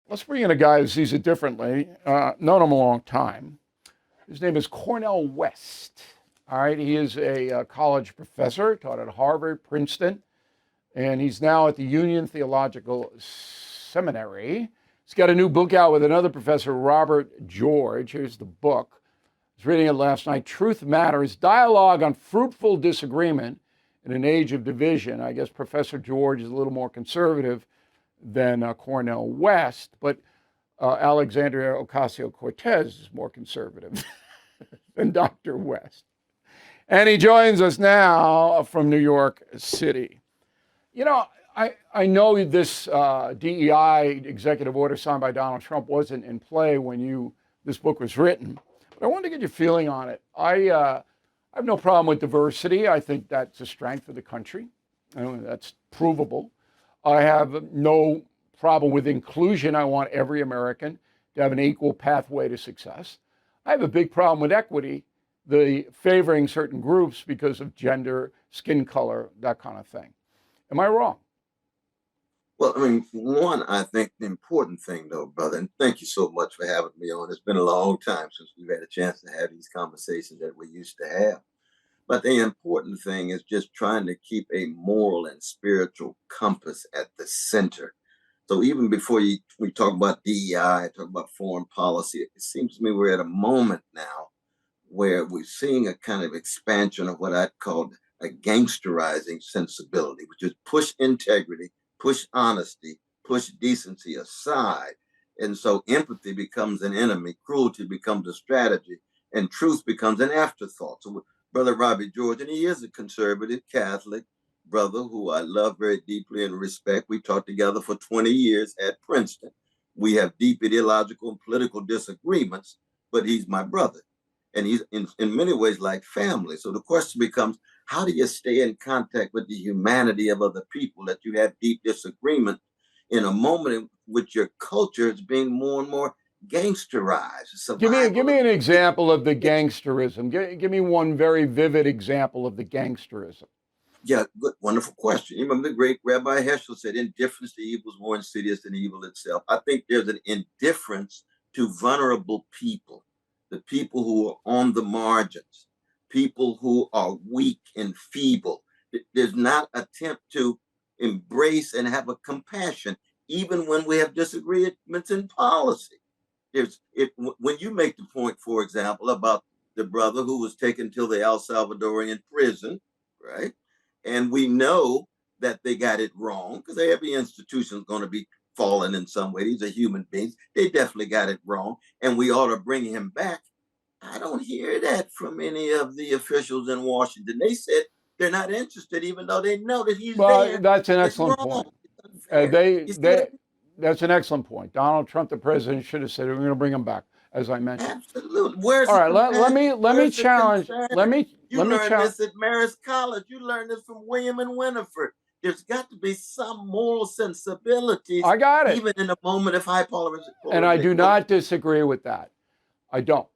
Let's bring in a guy who sees it differently. Known him a long time. His name is Cornel West. All right, he is a college professor, taught at Harvard, Princeton, and he's now at the Union Theological Seminary. He's got a new book out with another professor, Robert George. Here's the book. I was reading it last night. Truth Matters, Dialogue on Fruitful Disagreement in an Age of Division. I guess Professor George is a little more conservative than Cornel West, but Alexandria Ocasio-Cortez is more conservative than Dr. West. And he joins us now from New York City. You know, I know this DEI executive order signed by Donald Trump wasn't in play when this book was written, but I wanted to get your feeling on it. I have no problem with diversity. I think that's a strength of the country. That's provable. I have no problem with inclusion. I want every American to have an equal pathway to success. I have a big problem with equity, the favoring certain groups because of gender, skin color, that kind of thing. Am I wrong? Well, I mean, one, I think the important thing, though, brother, and thank you so much for having me on. It's been a long time since we've had a chance to have these conversations that we used to have. But the important thing is just trying to keep a moral and spiritual compass at the center. So even before we talk about DEI, talk about foreign policy, it seems to me we're at a moment now where we're seeing a kind of expansion of what I'd call a gangsterizing sensibility, which is push integrity, push honesty, push decency aside. And so empathy becomes an enemy, cruelty becomes a strategy, and truth becomes an afterthought. So Brother Robbie George, and he is a conservative Catholic brother who I love very deeply and respect. We taught together for 20 years at Princeton. We have deep ideological and political disagreements, but he's my brother. And he's in many ways like family. So the question becomes, how do you stay in contact with the humanity of other people that you have deep disagreement in a moment in which your culture is being more and more gangsterized? Give me an example of the gangsterism. Give me one very vivid example of the gangsterism. Yeah, good, wonderful question. You remember the great Rabbi Heschel said, indifference to evil is more insidious than evil itself. I think there's an indifference to vulnerable people, the people who are on the margins, people who are weak and feeble. There's not an attempt to embrace and have a compassion, even when we have disagreements in policy. When you make the point, for example, about the brother who was taken to the El Salvadorian prison, right? And we know that they got it wrong because every institution is going to be fallen in some way. These are human beings. They definitely got it wrong. And we ought to bring him back. I don't hear that from any of the officials in Washington. They said they're not interested, even though they know that he's there. That's an excellent point. That's an excellent point. Donald Trump, the president, should have said, we're going to bring him back, as I mentioned. Absolutely. All right, let me challenge. You learned this at Marist College. You learned this from William and Winifred. There's got to be some moral sensibility. I got it. Even in a moment of high polarization. And I do not disagree with that. I don't.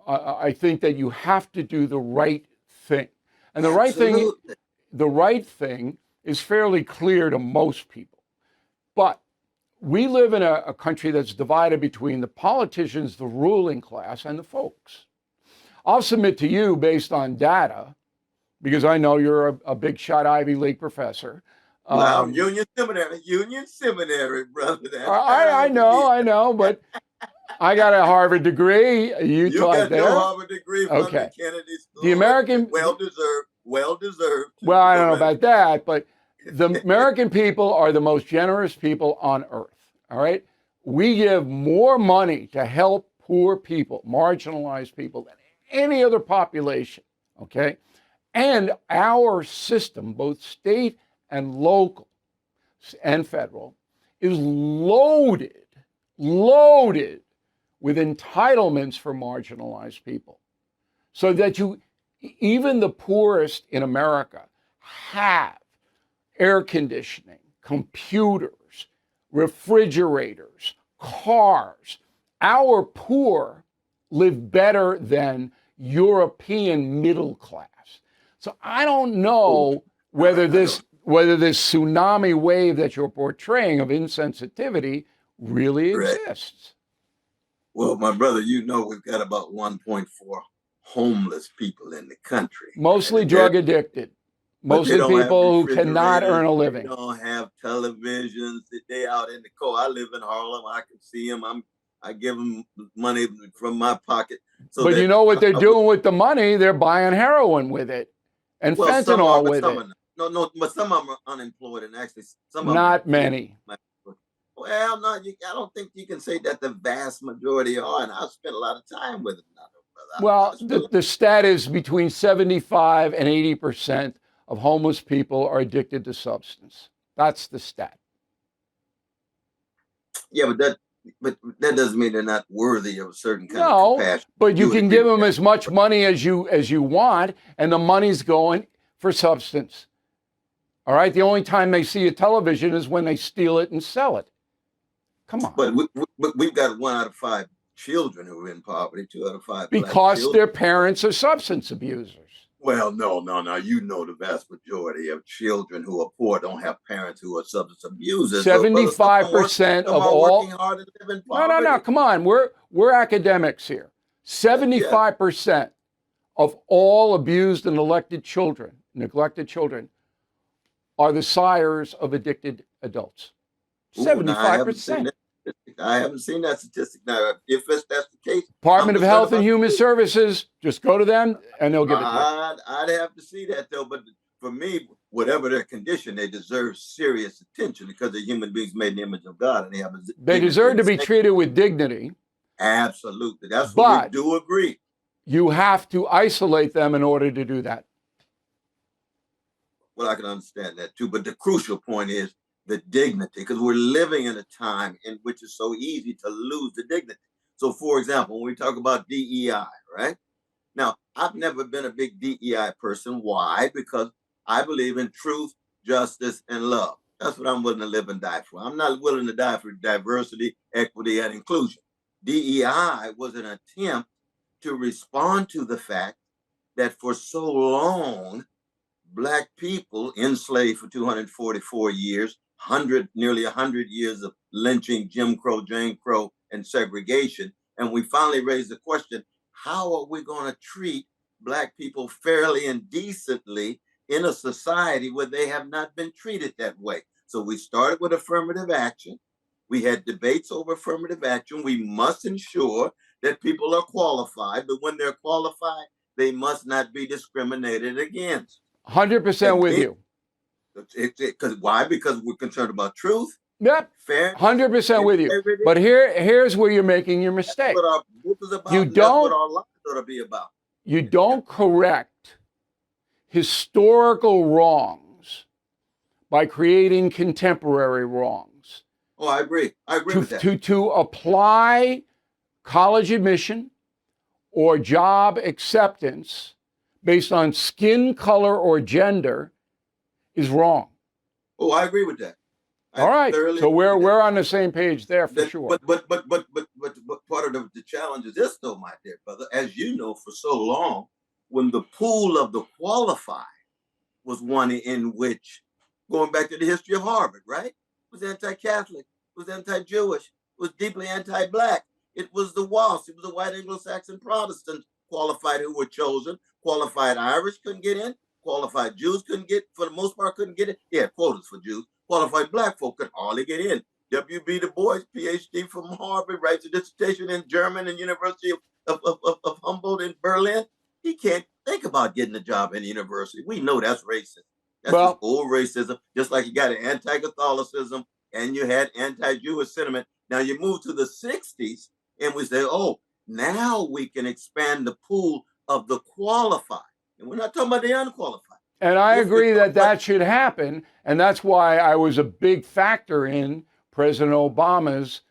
I think that you have to do the right thing. And the right thing is fairly clear to most people. But we live in a country that's divided between the politicians, the ruling class, and the folks. I'll submit to you, based on data, because I know you're a big shot Ivy League professor. Wow, Union Seminary, brother. I know, but I got a Harvard degree. You taught there. You got no Harvard degree from the Kennedy School. The American, well deserved. Well, I don't know about that, but the American people are the most generous people on earth. All right, we give more money to help poor people, marginalized people, than any other population. Okay, and our system, both state and local and federal, is loaded with entitlements for marginalized people, so that even the poorest in America have air conditioning, computers, refrigerators, cars. Our poor live better than European middle class. So I don't know whether this tsunami wave that you're portraying of insensitivity really Right. exists. Well, my brother, we've got about 1.4 homeless people in the country, right? Mostly drug addicted, But they mostly don't have people who cannot refrigerators. earn a They living. don't have televisions. They out in the cold. I live in Harlem. I can see them. I give them money from my pocket so But you that know what they're I would. doing with the money? They're buying heroin with it and Well, some are, fentanyl but with some are it. not. No, no, but some of them are unemployed, and actually some of them are Not kids. many. Well, no, I don't think you can say that the vast majority are, and I've spent a lot of time with them now, brother. Well, I've spent a lot. the stat is between 75 and 80% of homeless people are addicted to substance. That's the stat. Yeah, but that doesn't mean they're not worthy of a certain kind of No, compassion. but you You would can agree give with them that? as much money as you want, and the money's going for substance. All right. The only time they see a television is when they steal it and sell it. Come on. But we've got 1 out of 5 children who are in poverty, 2 out of 5 Black Because children. their parents are substance abusers. Well, no, no, no. The vast majority of children who are poor don't have parents who are substance abusers. So, brother, 75% some of are working all. hard and live in No. poverty. Come on. We're academics here. Yeah. 75% of all abused and neglected children are the sires of addicted adults. Ooh, now I haven't seen 75%. that statistic. I haven't seen that statistic. Now, if that's the case, I'm Department of concerned Health and about Human the. Services, just go to them and they'll give it to you. I'd have to see that though. But for me, whatever their condition, they deserve serious attention because they're human beings made in the image of God, and they have a They dignity deserve and to a be sanctity. treated with dignity, Absolutely, that's what we but do agree. you have to isolate them in order to do that. Well, I can understand that too. But the crucial point is the dignity, because we're living in a time in which it's so easy to lose the dignity. So, for example, when we talk about DEI, right? Now, I've never been a big DEI person. Why? Because I believe in truth, justice, and love. That's what I'm willing to live and die for. I'm not willing to die for diversity, equity, and inclusion. DEI was an attempt to respond to the fact that for so long, Black people enslaved for 244 years, nearly 100 years of lynching, Jim Crow, Jane Crow, and segregation. And we finally raised the question, how are we going to treat Black people fairly and decently in a society where they have not been treated that way? So we started with affirmative action. We had debates over affirmative action. We must ensure that people are qualified, but when they're qualified, they must not be discriminated against. 100% And with then, you. because why? Because we're concerned about truth, Yep, fairness, 100% with you. integrity. But here's where you're making your That's mistake. what our book is You about, and that's what don't our lives ought to be about. you don't correct historical wrongs by creating contemporary wrongs. Oh, I agree. I agree with that. To apply college admission or job acceptance based on skin color or gender is wrong. Oh, I agree with that. All right. So we're on the same page there for sure. But part of the challenge is this, though, my dear brother. As you know, for so long, when the pool of the qualified was one in which, going back to the history of Harvard, right? It was anti-Catholic, it was anti-Jewish, it was deeply anti-Black. It was the WASP, it was the white Anglo-Saxon Protestants qualified who were chosen. Qualified Irish couldn't get in. Qualified Jews couldn't get, for the most part, couldn't get in. Yeah, quotas for Jews. Qualified Black folk could hardly get in. W.B. Du Bois, PhD from Harvard, writes a dissertation in German and University of Humboldt in Berlin. He can't think about getting a job in the university. We know that's racist. That's just old racism, just like you got an anti-Catholicism and you had anti-Jewish sentiment. Now you move to the 60s and we say, oh, now we can expand the pool of the qualified. And we're not talking about the unqualified. And I agree that should happen. And that's why I was a big factor in President Obama's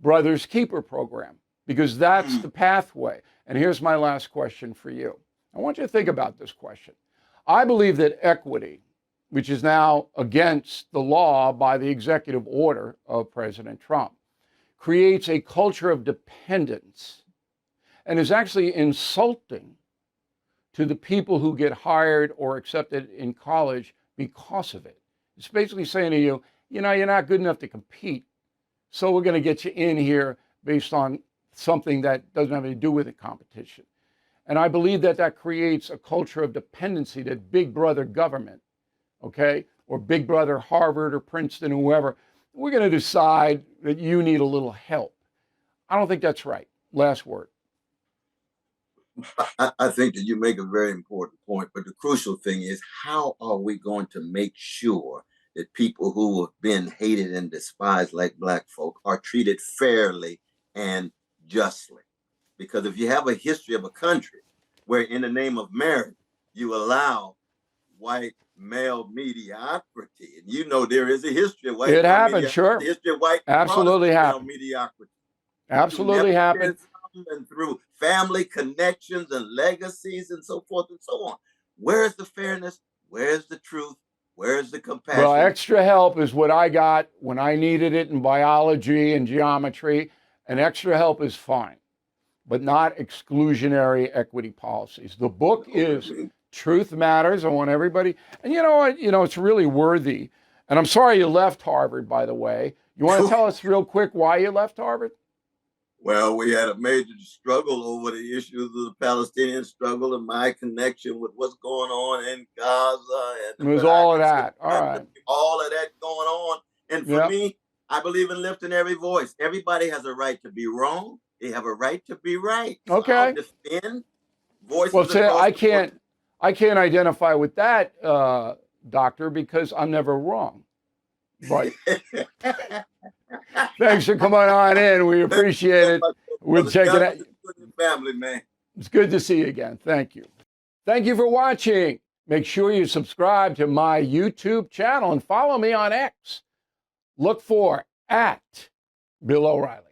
Brothers Keeper program, because that's the pathway. And here's my last question for you. I want you to think about this question. I believe that equity, which is now against the law by the executive order of President Trump, creates a culture of dependence and is actually insulting to the people who get hired or accepted in college because of it. It's basically saying to you, you're not good enough to compete So we're going to get you in here based on something that doesn't have anything to do with the competition. And I believe that that creates a culture of dependency, that big brother government, okay, or big brother Harvard or Princeton, whoever, we're going to decide that you need a little help. I don't think that's right. Last word. I think that you make a very important point, but the crucial thing is, how are we going to make sure that people who have been hated and despised like Black folk are treated fairly and justly? Because if you have a history of a country where in the name of marriage, you allow white male mediocrity, and you know there is a history of white It male happened, mediocrity, sure. the history of white Absolutely Protestant happened. male mediocrity. Absolutely happened. And through family connections and legacies and so forth and so on. Where's the fairness? Where's the truth? Where's the compassion? Well, extra help is what I got when I needed it in biology and geometry, and extra help is fine, but not exclusionary equity policies. The book is Truth Matters. I want everybody, and you know what? You know, it's really worthy. And I'm sorry you left Harvard, by the way. You want to tell us real quick why you left Harvard? Well, we had a major struggle over the issues of the Palestinian struggle and my connection with what's going on in Gaza. And it was all of that. All right. All of that going on. And for me, I believe in lifting every voice. Everybody has a right to be wrong. They have a right to be right. So okay. I'll defend voices. Well, say I can't identify with that, doctor, because I'm never wrong. But thanks for coming on in. We appreciate it. We'll check it out. Family, man. It's good to see you again. Thank you. Thank you for watching. Make sure you subscribe to my YouTube channel and follow me on X. Look for @Bill O'Reilly.